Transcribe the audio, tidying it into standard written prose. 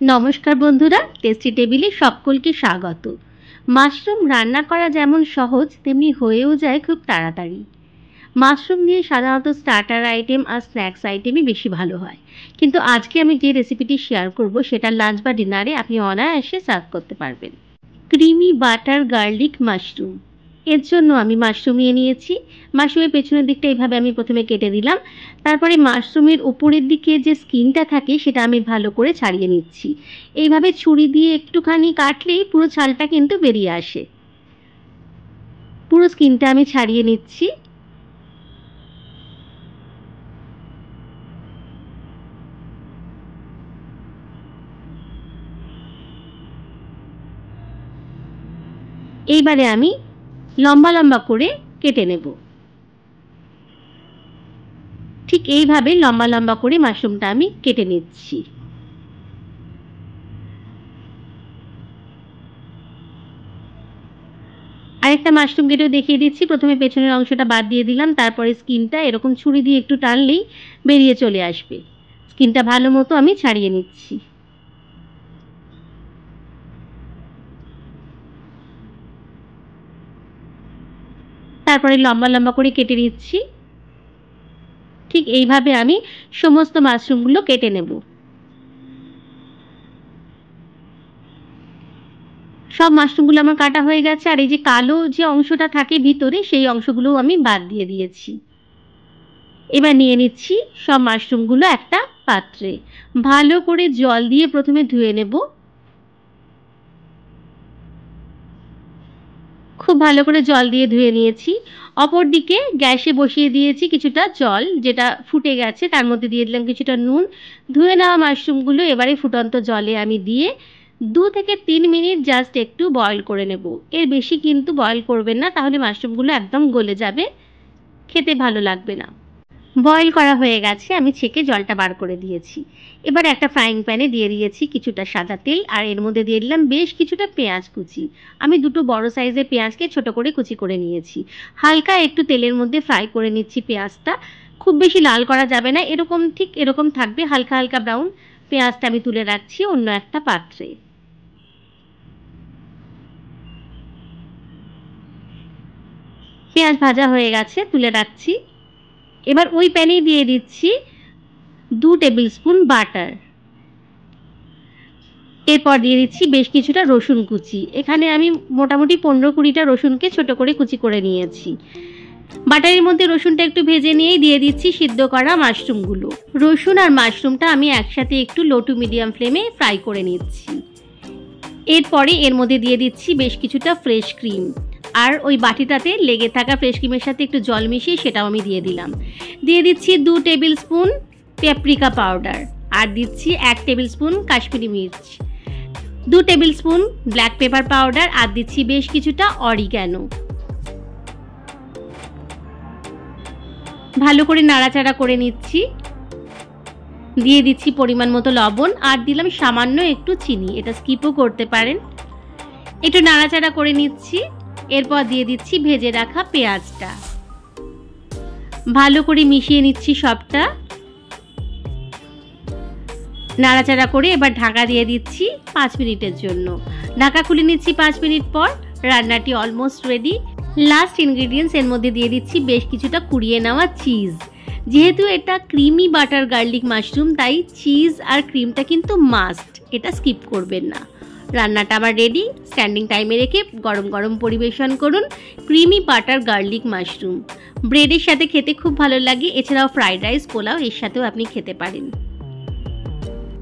নমস্কার বন্ধুরা, টেস্টি টেবিলে সকলকে স্বাগত। মাশরুম রান্না করা যেমন সহজ তেমনি হয়েও যায় খুব তাড়াতাড়ি। মাশরুম দিয়ে সাধারণত স্টার্টার আইটেম আর স্ন্যাক্স আইটেমই বেশি ভালো হয়, কিন্তু আজকে আমি যে রেসিপিটি শেয়ার করব সেটা লাঞ্চ বা ডিনারে আপনি অনায়াসে সার্ভ করতে পারবেন। Creamy butter garlic mushroom. এর জন্য আমি মাশরুম নিয়ে নিয়েছি। মাশরুমের পেছনের দিকটা এইভাবে আমি প্রথমে কেটে দিলাম। তারপরে মাশরুমের উপরের দিকে যে স্কিনটা থাকে সেটা আমি ভালো করে ছাড়িয়ে নিচ্ছি। এইভাবে ছুরি দিয়ে একটুখানি কাটলেই পুরো ছালটা কিন্তু বেরিয়ে আসে। পুরো স্কিনটা আমি ছাড়িয়ে নিচ্ছি। এইবারে আমি লম্বা লম্বা করে কেটে নেব। ঠিক এইভাবে লম্বা লম্বা করে মাশরুমটা আমি কেটে নিচ্ছি। আরেকটা মাশরুম কেটেও দেখিয়ে দিচ্ছি। প্রথমে পেছনের অংশটা বাদ দিয়ে দিলাম, তারপরে স্কিনটা এরকম ছুরি দিয়ে একটু টানলেই বেরিয়ে চলে আসবে। স্কিনটা ভালো মতো আমি ছাড়িয়ে নিচ্ছি। তারপরে লম্বা লম্বা করে কেটে নিচ্ছি। ঠিক এইভাবে আমি সমস্ত মাশরুমগুলো কেটে নেব। সব মাশরুমগুলো আমার কাটা হয়ে গেছে, আর এই যে কালো যে অংশটা থাকে ভিতরে সেই অংশগুলো আমি বাদ দিয়ে দিয়েছি। এবার নিয়ে নিচ্ছি সব মাশরুমগুলো একটা পাত্রে। ভালো করে জল দিয়ে প্রথমে ধুয়ে নেব। খুব ভালো করে জল দিয়ে ধুয়ে নিয়েছি। অপরদিকে গ্যাসে বসিয়ে দিয়েছি কিছুটা জল, যেটা ফুটে গেছে। তার মধ্যে দিয়ে দিলাম কিছুটা নুন। ধুয়ে নেওয়া মাশরুমগুলো এবারে ফুটন্ত জলে আমি দিয়ে 2 থেকে 3 মিনিট জাস্ট একটু বয়েল করে নেব। এর বেশি কিন্তু বয়েল করবেন না, তাহলে মাশরুমগুলো একদম গলে যাবে, খেতে ভালো লাগবে না। বয়েল করা হয়ে গেছে, আমি ছেঁকে জলটা বার করে দিয়েছি। এবার একটা ফ্রাইং প্যানে দিয়ে দিয়েছি কিছুটা সাদা তেল, আর এর মধ্যে দিয়ে দিলাম বেশ কিছুটা পেঁয়াজ কুচি। আমি দুটো বড় সাইজের পেঁয়াজকে ছোট করে কুচি করে নিয়েছি। হালকা একটু তেলের মধ্যে ফ্রাই করে নিচ্ছি পেঁয়াজটা। খুব বেশি লাল করা যাবে না, এরকম ঠিক এরকম থাকবে, হালকা হালকা ব্রাউন। পেঁয়াজটা আমি তুলে রাখছি অন্য একটা পাত্রে। পেঁয়াজ ভাজা হয়ে গেছে, তুলে রাখছি। এবার ওই প্যানেই দিয়ে দিচ্ছি 2 টেবিল স্পুন বাটার। এরপর দিয়ে দিচ্ছি বেশ কিছুটা রসুন কুচি। এখানে আমি মোটামুটি 15-20টা রসুনকে ছোট করে কুচি করে নিয়েছি। বাটারের মধ্যে রসুনটা একটু ভেজে নিয়েই দিয়ে দিচ্ছি সিদ্ধ করা মাশরুমগুলো। রসুন আর মাশরুমটা আমি একসাথে একটু লো টু মিডিয়াম ফ্লেমে ফ্রাই করে নিচ্ছি। এরপরে এর মধ্যে দিয়ে দিচ্ছি বেশ কিছুটা ফ্রেশ ক্রিম, আর ওই বাটিটাতে লেগে থাকা ফ্রেশ ক্রিমের সাথে একটু জল মিশিয়ে সেটাও আমি দিয়ে দিলাম। দিয়ে দিচ্ছি 2 টেবিল স্পুন পেপরিকা পাউডার, আর দিচ্ছি 1 টেবিল স্পুন কাশ্মীরি মির্চ, 2 tablespoon black pepper powder, আর দিচ্ছি বেশ কিছুটা অরিগ্যানো। ভালো করে নাড়াচাড়া করে নিচ্ছি। দিয়ে দিচ্ছি পরিমাণ মতো লবণ, আর দিলাম সামান্য একটু চিনি, এটা স্কিপও করতে পারেন। একটু নাড়াচাড়া করে নিচ্ছি। এরপর দিয়ে দিচ্ছি ভেজে রাখা পেঁয়াজটা। ভালো করে মিশিয়ে নিচ্ছি সবটা। নাড়াচাড়া করে এবার ঢাকা দিয়ে দিচ্ছি 5 মিনিটের জন্য। ঢাকা খুলে নিচ্ছি 5 মিনিট পর। রান্নাটি অলমোস্ট রেডি। লাস্ট ইনগ্রেডিয়েন্টস এর মধ্যে দিয়ে দিচ্ছি বেশ কিছুটা কুড়িয়ে নেওয়া চিজ। যেহেতু এটা ক্রিমি বাটার গার্লিক মাশরুম, তাই চিজ আর ক্রিমটা কিন্তু মাস্ট, এটা স্কিপ করবেন না। রান্নাটা আমার রেডি। স্ট্যান্ডিং টাইমে রেখে গরম গরম পরিবেশন করুন ক্রিমি বাটার গার্লিক মাশরুম। ব্রেডের সাথে খেতে খুব ভালো লাগে, এছাড়াও ফ্রাইড রাইস, পোলাও এর সাথেও আপনি খেতে পারেন।